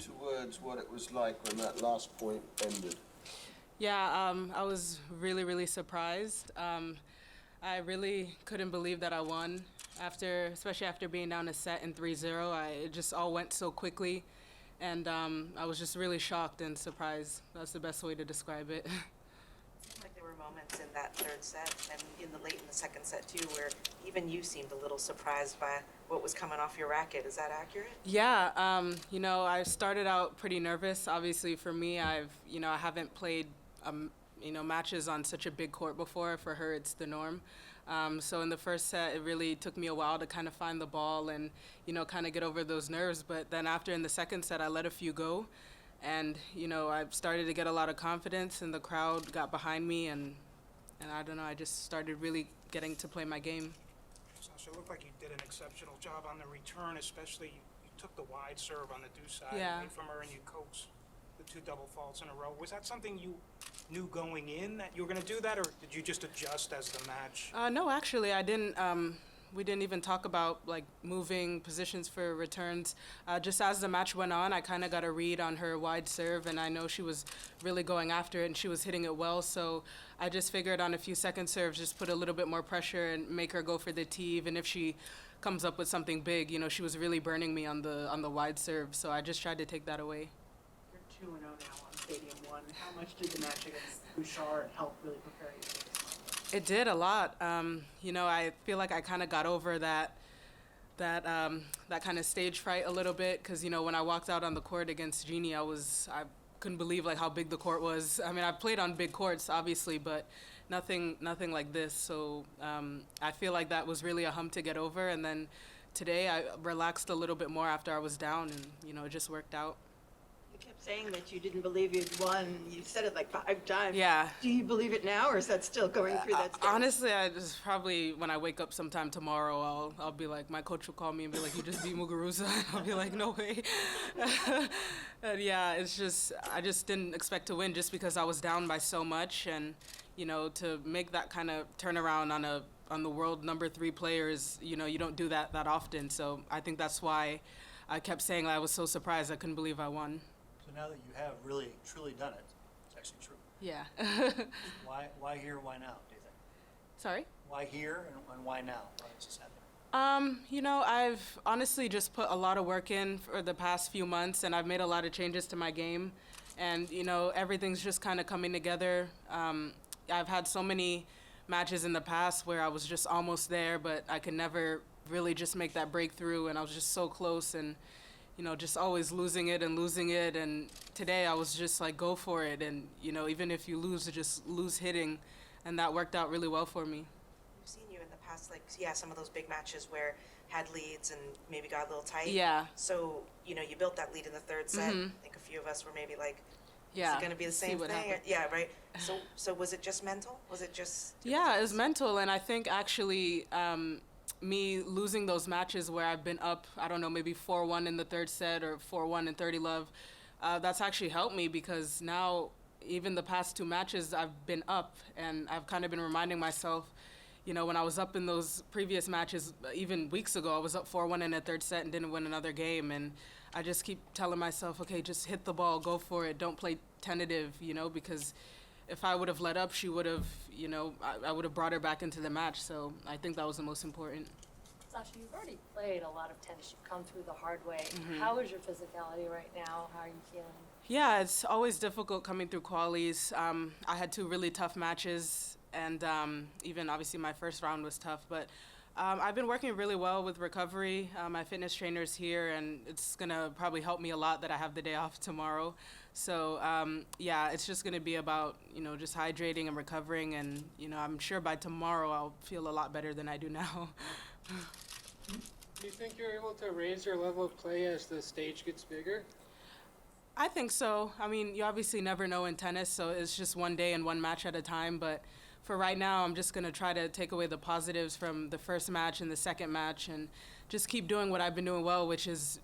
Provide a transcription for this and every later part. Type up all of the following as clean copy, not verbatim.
into words what it was like when that last point ended? Yeah, I was really, really surprised. I really couldn't believe that I won especially after being down a set in 3-0. It just all went so quickly, and I was just really shocked and surprised. That's the best way to describe it. Seemed like there were moments in that third set and late in the second set too, where even you seemed a little surprised by what was coming off your racket. Is that accurate? Yeah, I started out pretty nervous. Obviously, for me, I haven't played, matches on such a big court before. For her, it's the norm. So in the first set, it really took me a while to kind of find the ball and, kind of get over those nerves. But then after in the second set, I let a few go. And, I started to get a lot of confidence, and the crowd got behind me. And I don't know, I just started really getting to play my game. Sasha, it looked like you did an exceptional job on the return, especially you took the wide serve on the deuce side away from her and you coaxed the two double faults in a row. Was that something you knew going in that you were going to do that, or did you just adjust as the match? No, actually, I didn't. We didn't even talk about like moving positions for returns. Just as the match went on, I kind of got a read on her wide serve, and I know she was really going after it and she was hitting it well. So I just figured on a few second serves, just put a little bit more pressure and make her go for the tee. Even if she comes up with something big, she was really burning me on the wide serve. So I just tried to take that away. You're 2-0 now on Stadium 1. How much did the match against Bouchard help really prepare you for this moment? It did a lot. I feel like I kind of got over that kind of stage fright a little bit, because when I walked out on the court against Jeannie, I couldn't believe like how big the court was. I mean, I've played on big courts obviously, but nothing like this. So I feel like that was really a hump to get over. And then today I relaxed a little bit more after I was down, and it just worked out. You kept saying that you didn't believe you'd won. You said it like 5 times. Yeah. Do you believe it now, or is that still going through that stage? Honestly, I just probably when I wake up sometime tomorrow, I'll be like, my coach will call me and be like, you just beat Muguruza. I'll be like, no way. And yeah, it's just I just didn't expect to win just because I was down by so much, and to make that kind of turnaround on the world number 3 players, you don't do that often. So I think that's why I kept saying I was so surprised I couldn't believe I won. So now that you have really, truly done it, it's actually true. Yeah. Why here, why now, do you think? Sorry? Why here and why now? Why is this happening? I've honestly just put a lot of work in for the past few months, and I've made a lot of changes to my game. And, everything's just kind of coming together. I've had so many matches in the past where I was just almost there, but I could never really just make that breakthrough, and I was just so close, and just always losing it. And today I was just like, go for it. And, even if you lose, just lose hitting. And that worked out really well for me. We've seen you in the past, like, some of those big matches where had leads and maybe got a little tight. Yeah. So, you bbuilt that lead in the third set. Mm-hmm. I think a few of us were maybe like, yeah, is it going to be the same thing? Happened. Yeah, right. So was it just mental? Was it just... Yeah, it was mental. And I think actually... me losing those matches where I've been up, I don't know, maybe 4-1 in the third set or 4-1 in 30 love, that's actually helped me, because now even the past 2 matches I've been up, and I've kind of been reminding myself, when I was up in those previous matches, even weeks ago, I was up 4-1 in a third set and didn't win another game. And I just keep telling myself, okay, just hit the ball, go for it, don't play tentative, because if I would have let up, she would have, I would have brought her back into the match. So I think that was the most important. Sasha, you've already played a lot of tennis. You've come through the hard way. Mm-hmm. How is your physicality right now? How are you feeling? Yeah, it's always difficult coming through qualies. I had 2 really tough matches, and even obviously my first round was tough. But I've been working really well with recovery. My fitness trainer's here, and it's going to probably help me a lot that I have the day off tomorrow. So, yeah, it's just going to be about, just hydrating and recovering. And, I'm sure by tomorrow I'll feel a lot better than I do now. Do you think you're able to raise your level of play as the stage gets bigger? I think so. I mean, you obviously never know in tennis, so it's just one day and one match at a time. But for right now, I'm just going to try to take away the positives from the first match and the second match, and just keep doing what I've been doing well, which is,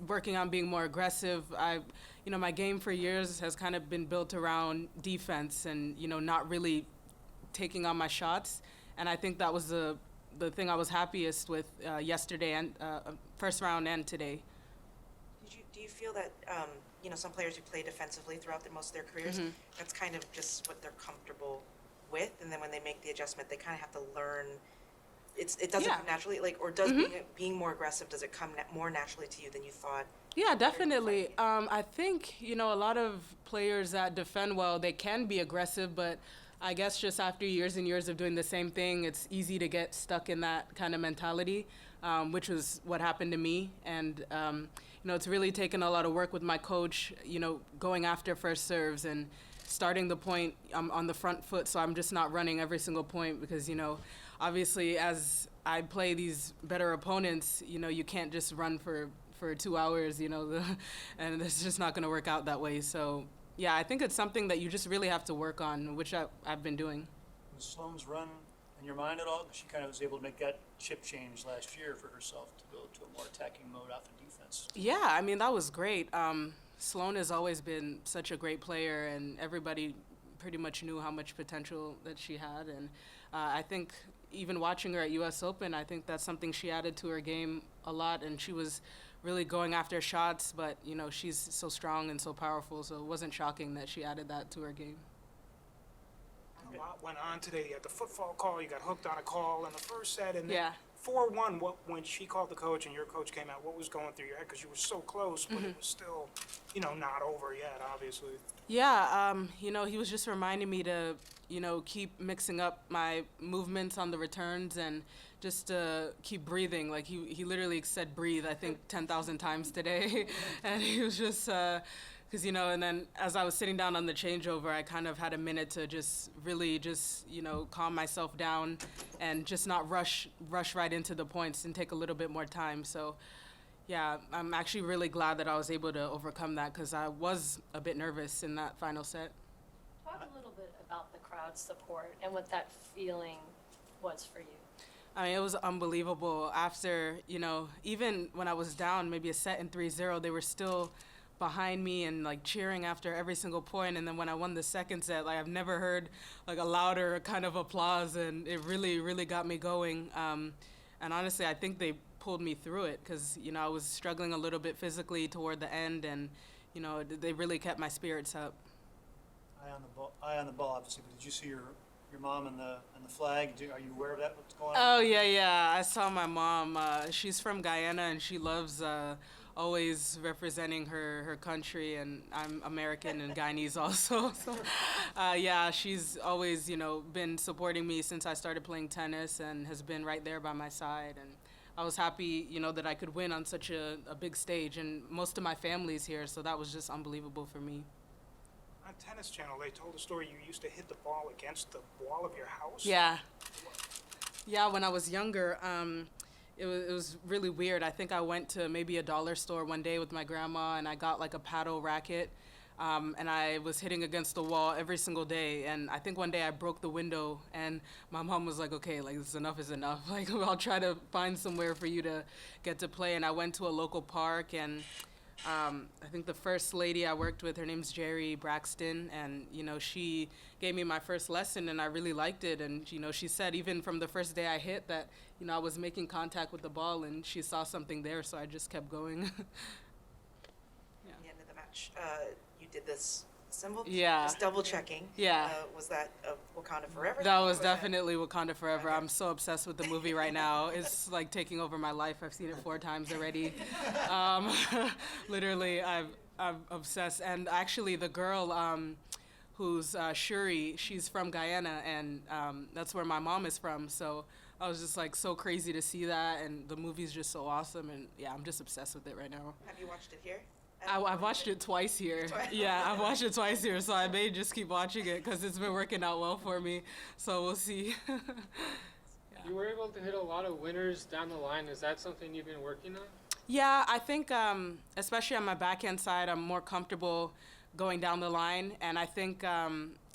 working on being more aggressive. My game for years has kind of been built around defense and, not really taking on my shots. And I think that was the thing I was happiest with yesterday and first round and today. Do you feel that, you know, some players who play defensively throughout most of their careers, that's kind of just what they're comfortable with, and then when they make the adjustment, they kind of have to learn, it doesn't Yeah. come naturally, like, or does being more aggressive, does it come more naturally to you than you thought? Yeah, definitely. I think, you know, a lot of players that defend well, they can be aggressive, but I guess just after years and years of doing the same thing, it's easy to get stuck in that kind of mentality, which was what happened to me. And, you know, it's really taken a lot of work with my coach, you know, going after first serves and starting the point on the front foot, so I'm just not running every single point because, you know, obviously as I play these better opponents, you know, you can't just run for 2 hours, you know, and it's just not going to work out that way. So, yeah, I think it's something that you just really have to work on, which I've been doing. Was Sloane's run in your mind at all? She kind of was able to make that chip change last year for herself to go to a more attacking mode off of defense. Yeah, I mean, that was great. Sloane has always been such a great player, and everybody pretty much knew how much potential that she had. And I think even watching her at U.S. Open, I think that's something she added to her game a lot, and she was really going after shots, but, you know, she's so strong and so powerful, so it wasn't shocking that she added that to her game. A lot went on today. You had the football call, you got hooked on a call in the first set, and then Yeah. 4-1, when she called the coach and your coach came out, what was going through your head? Because you were so close, but it was still, you know, not over yet, obviously. Yeah, you know, he was just reminding me to, you know, keep mixing up my movements on the returns and just keep breathing. Like, he literally said breathe, I think, 10,000 times today. And he was just, because, you know, and then as I was sitting down on the changeover, I kind of had a minute to just really just, you know, calm myself down and just not rush right into the points and take a little bit more time. So, yeah, I'm actually really glad that I was able to overcome that because I was a bit nervous in that final set. Talk a little bit about the crowd support and what that feeling was for you. I mean, it was unbelievable. After, you know, even when I was down maybe a set in 3-0, they were still behind me and, like, cheering after every single point. And then when I won the second set, like, I've never heard, like, a louder kind of applause, and it really, really got me going. And honestly, I think they pulled me through it because, you know, I was struggling a little bit physically toward the end, and, you know, they really kept my spirits up. Eye on the ball, obviously, but did you see your mom and the flag? Are you aware of that, what's going on? Oh, yeah. I saw my mom. She's from Guyana, and she loves always representing her country, and I'm American and Guyanese also. So, yeah, she's always, you know, been supporting me since I started playing tennis and has been right there by my side. And I was happy, you know, that I could win on such a big stage, and most of my family's here, so that was just unbelievable for me. On Tennis Channel, they told a story you used to hit the ball against the wall of your house. Yeah. Yeah, when I was younger, it was really weird. I think I went to maybe a dollar store one day with my grandma, and I got like a paddle racket, and I was hitting against the wall every single day. And I think one day I broke the window, and my mom was like, okay, like, this enough is enough. Like, I'll try to find somewhere for you to get to play. And I went to a local park, and I think the first lady I worked with, her name's Jerry Braxton, and, you know, she gave me my first lesson, and I really liked it. And, you know, she said even from the first day I hit that, you know, I was making contact with the ball, and she saw something there, so I just kept going. At the end of the match, you did this symbol? Yeah. Just double checking. Yeah. Was that Wakanda Forever? That was definitely Wakanda Forever. I'm so obsessed with the movie right now. It's like taking over my life. I've seen it 4 times already. Literally, I'm obsessed. And actually, the girl who's Shuri, she's from Guyana, and that's where my mom is from. So I was just like so crazy to see that, and the movie's just so awesome. And yeah, I'm just obsessed with it right now. Have you watched it here? I've watched it twice here. Yeah, I've watched it twice here, so I may just keep watching it because it's been working out well for me. So we'll see. You were able to hit a lot of winners down the line. Is that something you've been working on? Yeah, I think especially on my backhand side, I'm more comfortable going down the line. And I think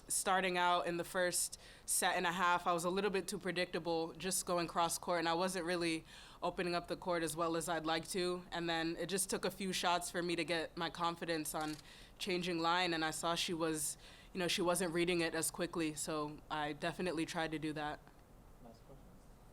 starting out in the first set and a half, I was a little bit too predictable just going cross court, and I wasn't really opening up the court as well as I'd like to. And then it just took a few shots for me to get my confidence on changing line, and I saw she was, you know, she wasn't reading it as quickly, so I definitely tried to do that.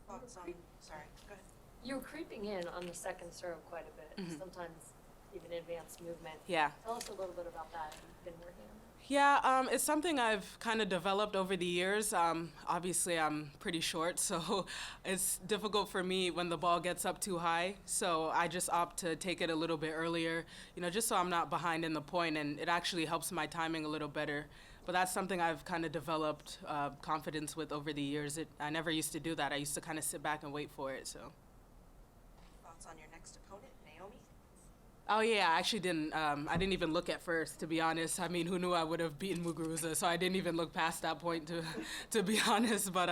Thoughts on, sorry, go ahead. You were creeping in on the second serve quite a bit. Sometimes even advanced movement. Yeah. Tell us a little bit about that. You've been working on that. Yeah, it's something I've kind of developed over the years. Obviously, I'm pretty short, so it's difficult for me when the ball gets up too high. So I just opt to take it a little bit earlier, just so I'm not behind in the point, and it actually helps my timing a little better. But that's something I've kind of developed confidence with over the years. I never used to do that. I used to kind of sit back and wait for it, so. Thoughts on your next opponent, Naomi? Oh yeah, I actually didn't. I didn't even look at first, to be honest. I mean, who knew I would have beaten Muguruza? So I didn't even look past that point, to be honest. But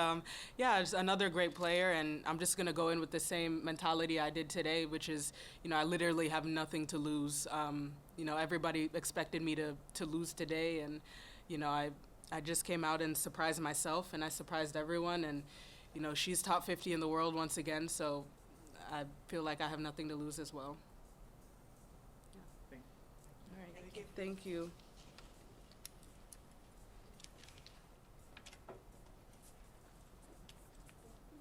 yeah, just another great player, and I'm just gonna go in with the same mentality I did today, which is, I literally have nothing to lose. Everybody expected me to lose today, and I just came out and surprised myself, and I surprised everyone, and she's top 50 in the world once again. So I feel like I have nothing to lose as well. All right. Thank you. Thank you.